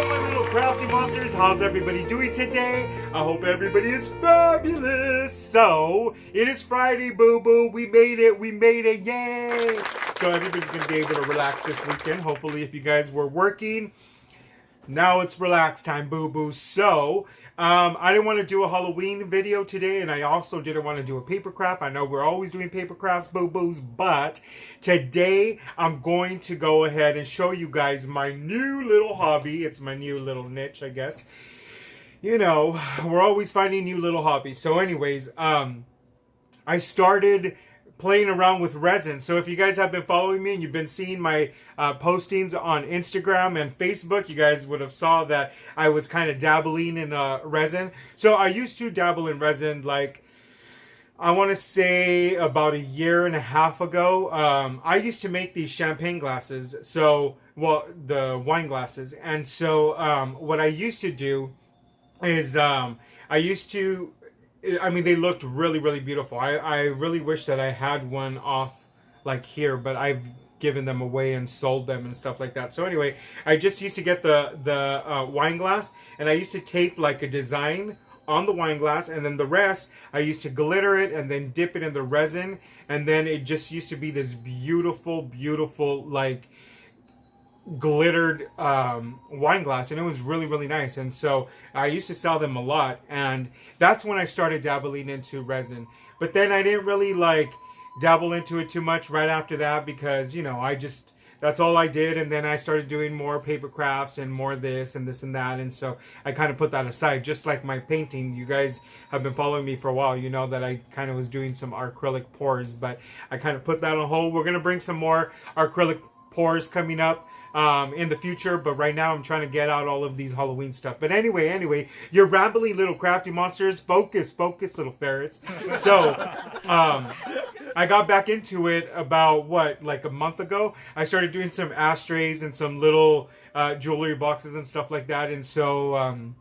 my little crafty monsters. How's everybody doing today? I hope everybody is fabulous. So, it is Friday, boo-boo. We made it, yay! So everybody's going to be able to relax this weekend. Hopefully, if you guys were working, now it's relax time, boo-boo. So, I didn't want to do a Halloween video today, and I also didn't want to do a paper craft. I know we're always doing paper crafts, boo-boos, but today I'm going to go ahead and show you guys my new little hobby. It's my new little niche, I guess. You know, we're always finding new little hobbies. So anyways, I started playing around with resin. So if you guys have been following me and you've been seeing my postings on Instagram and Facebook, you guys would have saw that I was kind of dabbling in resin. So I used to dabble in resin like, I want to say about a year and a half ago. I used to make these champagne glasses. So, well, the wine glasses. And so what I used to do is they looked really, really beautiful. I really wish that I had one off like here, but I've given them away and sold them and stuff like that. So anyway, I just used to get the wine glass, and I used to tape like a design on the wine glass, and then the rest I used to glitter it and then dip it in the resin, and then it just used to be this beautiful, beautiful like glittered wine glass, and it was really, really nice. And so I used to sell them a lot, and that's when I started dabbling into resin. But then I didn't really like dabble into it too much right after that, because, you know, that's all I did. And then I started doing more paper crafts and more this and that, and so I kind of put that aside. Just like my painting, you guys have been following me for a while, you know that I kind of was doing some acrylic pours, but I kind of put that on hold. We're gonna bring some more acrylic pours coming up in the future, but right now I'm trying to get out all of these Halloween stuff. But anyway, your rambly little crafty monsters, focus, little ferrets. So, I got back into it about, like a month ago. I started doing some ashtrays and some little jewelry boxes and stuff like that, and so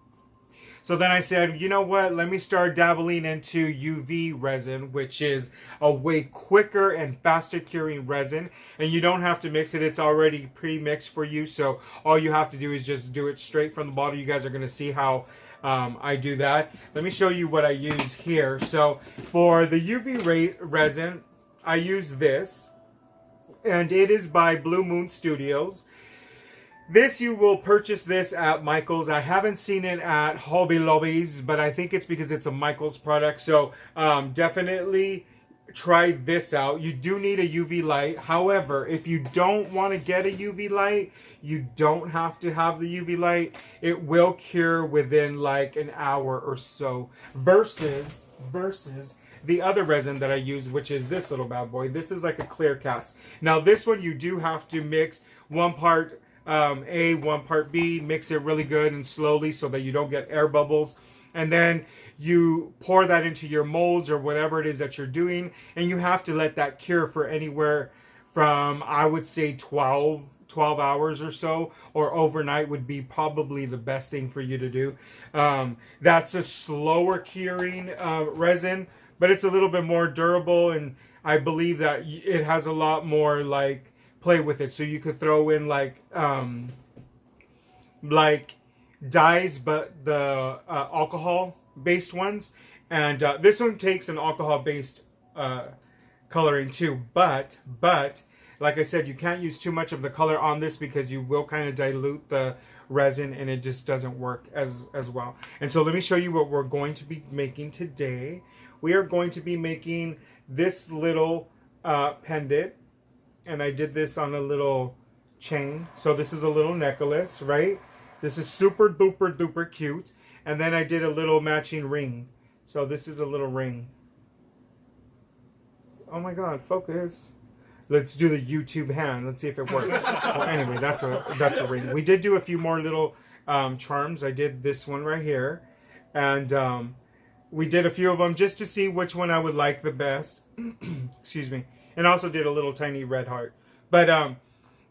then I said, you know what, let me start dabbling into UV resin, which is a way quicker and faster curing resin. And you don't have to mix it. It's already pre-mixed for you. So all you have to do is just do it straight from the bottle. You guys are going to see how I do that. Let me show you what I use here. So for the UV resin, I use this. And it is by Blue Moon Studios. This, you will purchase this at Michael's. I haven't seen it at Hobby Lobbies, but I think it's because it's a Michael's product. So definitely try this out. You do need a UV light. However, if you don't want to get a UV light, you don't have to have the UV light. It will cure within like an hour or so. Versus the other resin that I use, which is this little bad boy. This is like a clear cast. Now this one, you do have to mix one part A, one part B, mix it really good and slowly so that you don't get air bubbles. And then you pour that into your molds or whatever it is that you're doing, and you have to let that cure for anywhere from, I would say, 12 hours or so, or overnight would be probably the best thing for you to do. That's a slower curing resin, but it's a little bit more durable, and I believe that it has a lot more like play with it. So you could throw in like dyes, but the alcohol based ones, and this one takes an alcohol based coloring too, but like I said, you can't use too much of the color on this because you will kind of dilute the resin, and it just doesn't work as well. And so let me show you what we're going to be making today. We are going to be making this little pendant. And I did this on a little chain. So this is a little necklace, right? This is super duper duper cute. And then I did a little matching ring. So this is a little ring. Oh my God, focus. Let's do the YouTube hand. Let's see if it works. Well, anyway, that's a ring. We did do a few more little charms. I did this one right here. And we did a few of them just to see which one I would like the best. Excuse me. And also did a little tiny red heart. But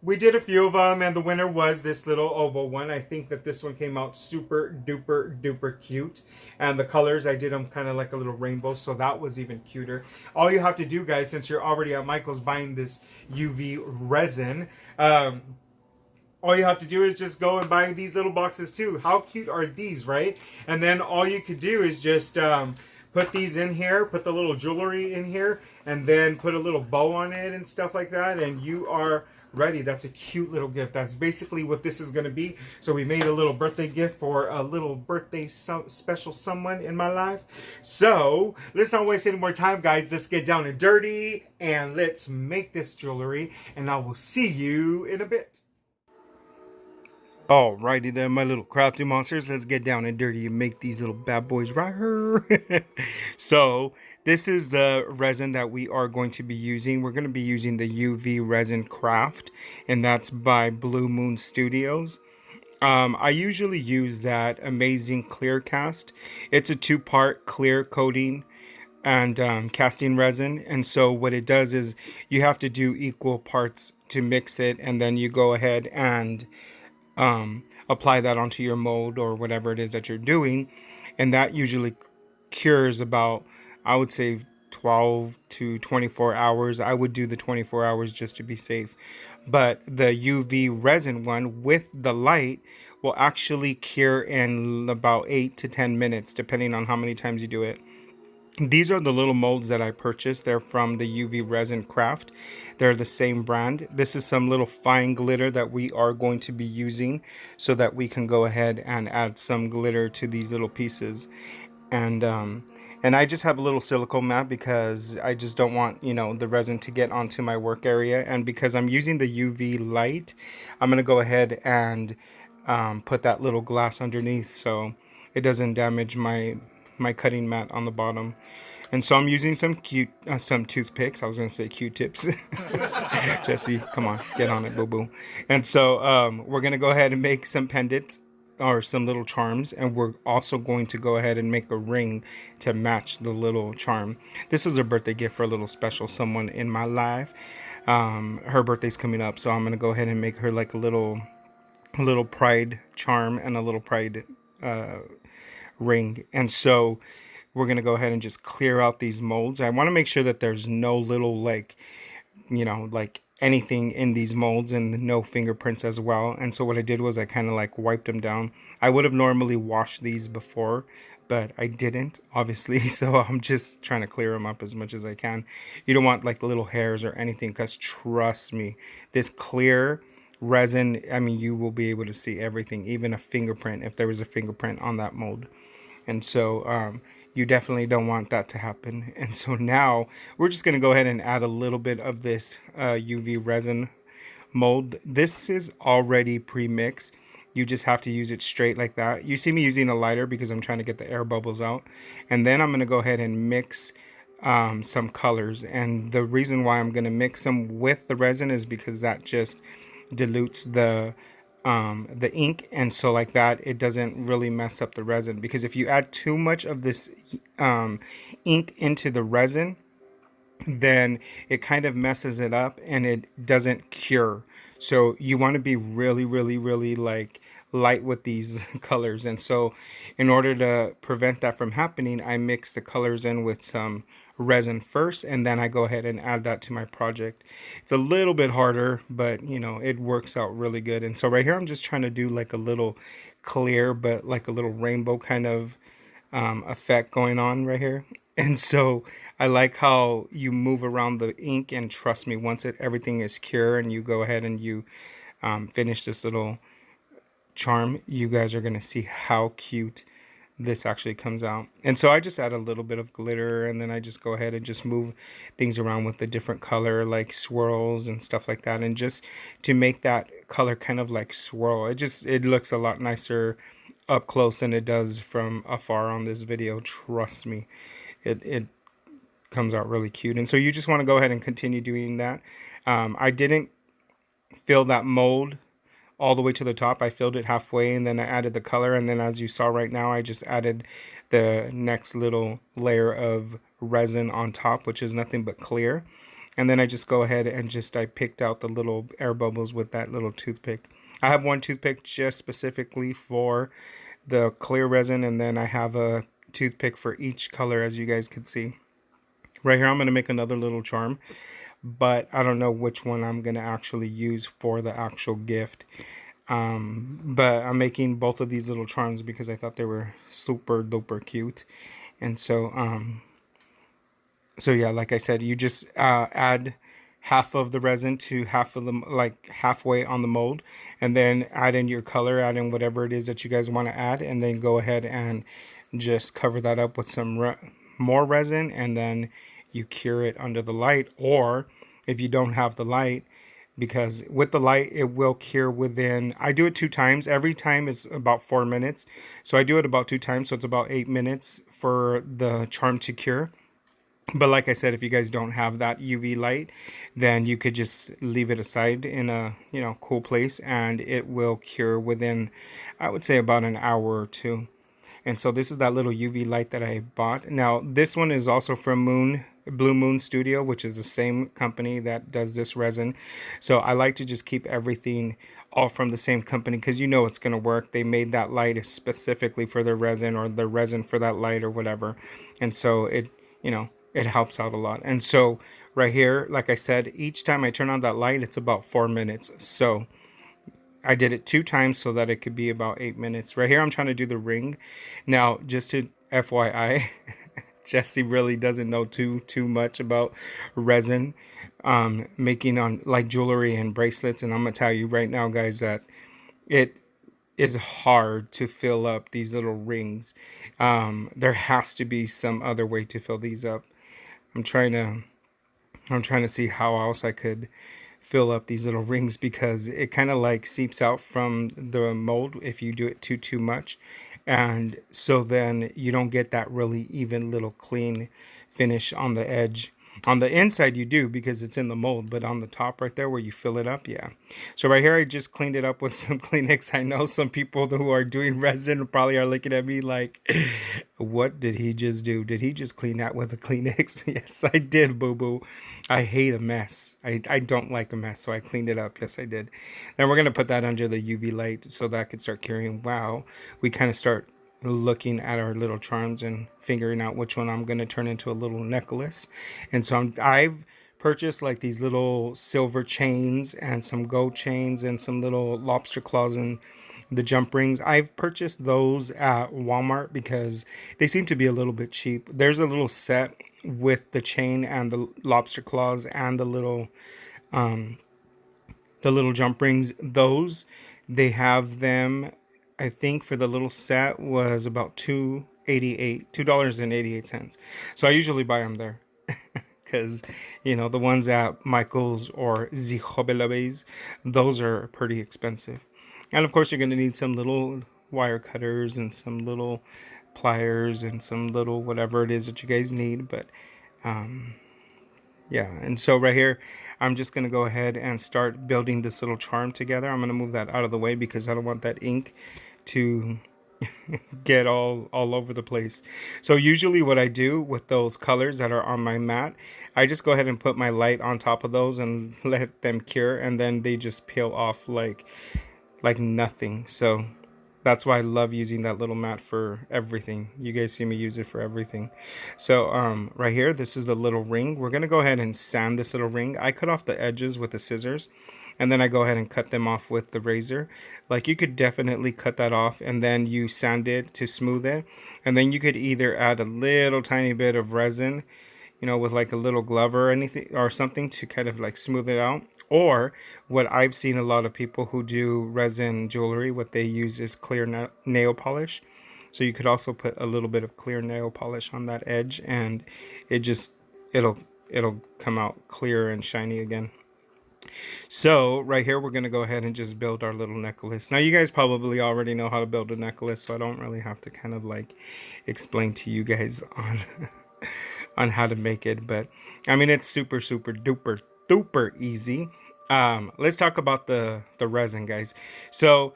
we did a few of them, and the winner was this little oval one. I think that this one came out super duper duper cute. And the colors, I did them kind of like a little rainbow, so that was even cuter. All you have to do, guys, since you're already at Michael's buying this UV resin, all you have to do is just go and buy these little boxes too. How cute are these, right? And then all you could do is just put these in here, put the little jewelry in here, and then put a little bow on it and stuff like that, and you are ready. That's a cute little gift. That's basically what this is going to be. So we made a little birthday gift for a little birthday special someone in my life. So let's not waste any more time, guys. Let's get down and dirty and let's make this jewelry, and I will see you in a bit. Alrighty then, my little crafty monsters, let's get down and dirty and make these little bad boys right here. So this is the resin that we are going to be using. We're going to be using the UV Resin Craft, and that's by Blue Moon Studios. I usually use that Amazing Clear Cast. It's a 2-part clear coating and casting resin, and so what it does is you have to do equal parts to mix it, and then you go ahead and apply that onto your mold or whatever it is that you're doing, and that usually cures about, I would say, 12 to 24 hours. I would do the 24 hours just to be safe, but the UV resin one with the light will actually cure in about 8 to 10 minutes depending on how many times you do it. These are the little molds that I purchased. They're from the UV Resin Craft. They're the same brand. This is some little fine glitter that we are going to be using so that we can go ahead and add some glitter to these little pieces. And I just have a little silicone mat because I just don't want, you know, the resin to get onto my work area. And because I'm using the UV light, I'm going to go ahead and put that little glass underneath so it doesn't damage my cutting mat on the bottom. And so I'm using some toothpicks. I was gonna say Q-tips. Jesse, come on, get on it, boo boo. And so we're gonna go ahead and make some pendants or some little charms, and we're also going to go ahead and make a ring to match the little charm. This is a birthday gift for a little special someone in my life. Her birthday's coming up, so I'm gonna go ahead and make her like a little pride charm and a little pride ring. And so we're going to go ahead and just clear out these molds. I want to make sure that there's no little, like, you know, like anything in these molds, and no fingerprints as well. And so what I did was I kind of like wiped them down. I would have normally washed these before, but I didn't, obviously. So I'm just trying to clear them up as much as I can. You don't want like little hairs or anything, because trust me, this clear resin, I mean, you will be able to see everything, even a fingerprint, if there was a fingerprint on that mold. And so you definitely don't want that to happen. And so now we're just going to go ahead and add a little bit of this UV resin mold. This is already pre-mixed. You just have to use it straight like that. You see me using a lighter because I'm trying to get the air bubbles out. And then I'm going to go ahead and mix some colors. And the reason why I'm going to mix them with the resin is because that just dilutes the ink, and so like that it doesn't really mess up the resin, because if you add too much of this ink into the resin, then it kind of messes it up and it doesn't cure. So you want to be really like light with these colors. And so in order to prevent that from happening, I mix the colors in with some resin first, and then I go ahead and add that to my project. It's a little bit harder, but you know, it works out really good. And so right here I'm just trying to do like a little clear, but like a little rainbow kind of effect going on right here. And so I like how you move around the ink, and trust me, once everything is cure and you go ahead and you finish this little charm, you guys are gonna see how cute this actually comes out. And so I just add a little bit of glitter, and then I just go ahead and just move things around with the different color, like swirls and stuff like that, and just to make that color kind of like swirl. It looks a lot nicer up close than it does from afar on this video. Trust me, it comes out really cute. And so you just want to go ahead and continue doing that. I didn't fill that mold all the way to the top. I filled it halfway, and then I added the color, and then as you saw right now, I just added the next little layer of resin on top, which is nothing but clear. And then I just go ahead and I picked out the little air bubbles with that little toothpick. I have one toothpick just specifically for the clear resin, and then I have a toothpick for each color, as you guys can see. Right here I'm going to make another little charm, but I don't know which one I'm going to actually use for the actual gift. But I'm making both of these little charms because I thought they were super duper cute. And so yeah, like I said, you just add half of the resin to half of the, like halfway on the mold, and then add in your color, add in whatever it is that you guys want to add, and then go ahead and just cover that up with some more resin, and then you cure it under the light. Or if you don't have the light, because with the light it will cure within, I do it 2 times. Every time is about 4 minutes, so I do it about 2 times, so it's about 8 minutes for the charm to cure. But like I said, if you guys don't have that UV light, then you could just leave it aside in a, cool place, and it will cure within, I would say, about an hour or two. And so this is that little UV light that I bought. Now this one is also from Blue Moon Studio, which is the same company that does this resin. So I like to just keep everything all from the same company, because it's going to work. They made that light specifically for the resin, or the resin for that light, or whatever. And so it helps out a lot. And so right here, like I said, each time I turn on that light, it's about 4 minutes. So I did it 2 times so that it could be about 8 minutes. Right here, I'm trying to do the ring. Now, just to FYI, Jesse really doesn't know too much about resin, making on like jewelry and bracelets. And I'm gonna tell you right now, guys, that it is hard to fill up these little rings. There has to be some other way to fill these up. I'm trying to I'm trying to see how else I could fill up these little rings, because it kind of like seeps out from the mold if you do it too much. And so then you don't get that really even little clean finish on the edge. On the inside you do, because it's in the mold, but on the top right there where you fill it up, yeah. So right here I just cleaned it up with some Kleenex. I know some people who are doing resin probably are looking at me like, what did he just do? Did he just clean that with a Kleenex? Yes, I did, boo boo. I hate a mess. I don't like a mess, so I cleaned it up. Yes, I did. Then we're going to put that under the UV light so that I could start carrying. Wow. We kind of start looking at our little charms and figuring out which one I'm going to turn into a little necklace. And so I've purchased like these little silver chains and some gold chains and some little lobster claws and the jump rings. I've purchased those at Walmart because they seem to be a little bit cheap. There's a little set with the chain and the lobster claws and the little jump rings. Those, they have them, I think for the little set was about $2.88. So I usually buy them there. Because the ones at Michael's or the Hobby Lobbies, those are pretty expensive. And of course you're going to need some little wire cutters and some little pliers and some little whatever it is that you guys need. But yeah, and so right here I'm just going to go ahead and start building this little charm together. I'm going to move that out of the way because I don't want that ink to get all over the place. So usually what I do with those colors that are on my mat, I just go ahead and put my light on top of those and let them cure, and then they just peel off like nothing. So that's why I love using that little mat for everything. You guys see me use it for everything. So right here, this is the little ring. We're gonna go ahead and sand this little ring. I cut off the edges with the scissors, and then I go ahead and cut them off with the razor. Like, you could definitely cut that off and then you sand it to smooth it, and then you could either add a little tiny bit of resin, with like a little glove or anything or something to kind of like smooth it out. Or what I've seen a lot of people who do resin jewelry, what they use is clear nail polish. So you could also put a little bit of clear nail polish on that edge, and it just it'll come out clear and shiny again. So right here, we're going to go ahead and just build our little necklace. Now, you guys probably already know how to build a necklace, so I don't really have to kind of like explain to you guys on on how to make it. But I mean, it's super duper easy. Let's talk about the resin, guys. So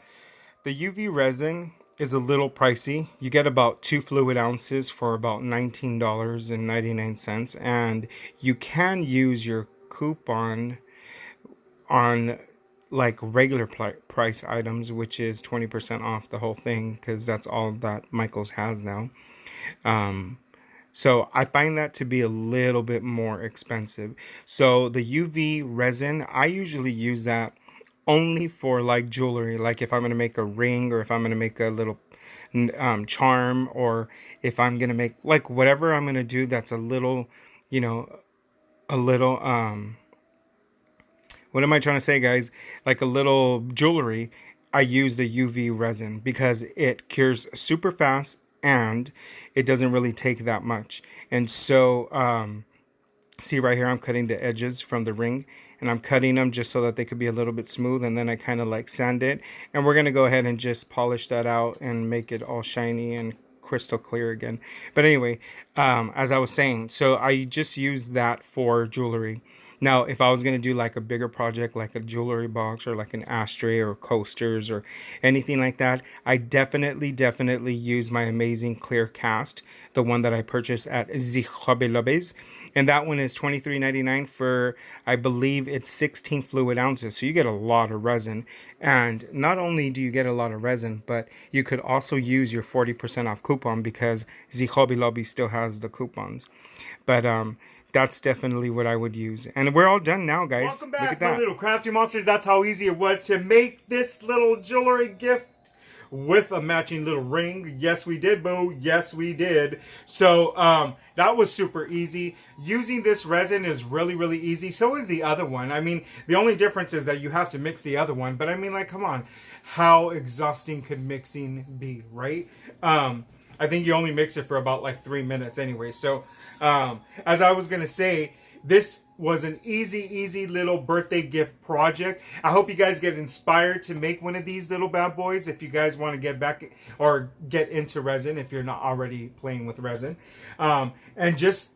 the UV resin is a little pricey. You get about 2 fluid ounces for about $19.99, and you can use your coupon on like regular price items, which is 20% off the whole thing, because that's all that Michael's has now. So I find that to be a little bit more expensive. So the UV resin, I usually use that only for like jewelry, like if I'm gonna make a ring, or if I'm gonna make a little charm, or if I'm gonna make like whatever I'm gonna do that's a little, you know, a little what am I trying to say, guys? Like a little jewelry, I use the UV resin because it cures super fast and it doesn't really take that much. And so see right here, I'm cutting the edges from the ring, and I'm cutting them just so that they could be a little bit smooth, and then I kind of like sand it, and we're gonna go ahead and just polish that out and make it all shiny and crystal clear again. But anyway, as I was saying, so I just use that for jewelry. Now, if I was going to do like a bigger project, like a jewelry box or like an ashtray or coasters or anything like that, I definitely use my amazing clear cast, the one that I purchased at the Hobby Lobbies. And that one is $23.99 for, I believe it's 16 fluid ounces. So you get a lot of resin. And not only do you get a lot of resin, but you could also use your 40% off coupon because the Hobby Lobby still has the coupons. But that's definitely what I would use. And we're all done now, guys. Welcome back, my little crafty monsters. That's how easy it was to make this little jewelry gift with a matching little ring. Yes, we did, boo. Yes, we did. So, that was super easy. Using this resin is really easy. So is the other one. I mean, the only difference is that you have to mix the other one. But I mean, like, come on. How exhausting could mixing be, right? I think you only mix it for about like 3 minutes anyway. So, as I was going to say, this was an easy little birthday gift project. I hope you guys get inspired to make one of these little bad boys if you guys want to get back or get into resin if you're not already playing with resin. And just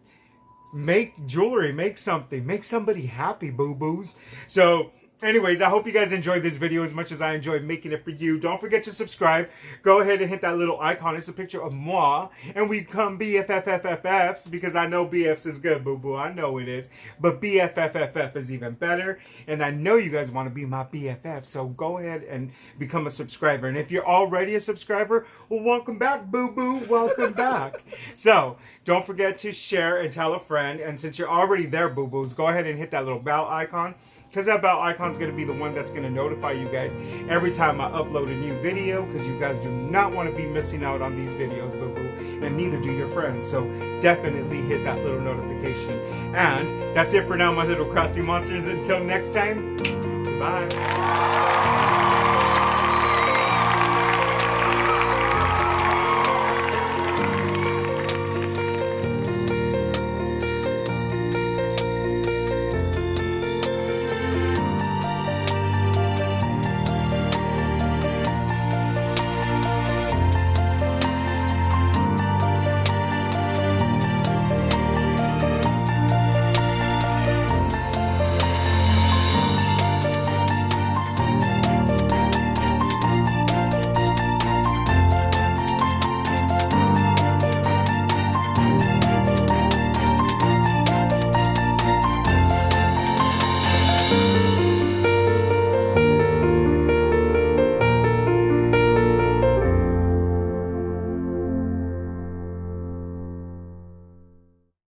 make jewelry, make something, make somebody happy, boo-boos. So, anyways, I hope you guys enjoyed this video as much as I enjoyed making it for you. Don't forget to subscribe. Go ahead and hit that little icon. It's a picture of moi. And we become BFFFFs because I know BFs is good, boo-boo. I know it is. But BFFFF is even better. And I know you guys want to be my BFF. So go ahead and become a subscriber. And if you're already a subscriber, well, welcome back, boo-boo. Welcome back. So don't forget to share and tell a friend. And since you're already there, boo-boos, go ahead and hit that little bell icon. Because that bell icon is going to be the one that's going to notify you guys every time I upload a new video. Because you guys do not want to be missing out on these videos, boo-boo. And neither do your friends. So definitely hit that little notification. And that's it for now, my little crafty monsters. Until next time, bye.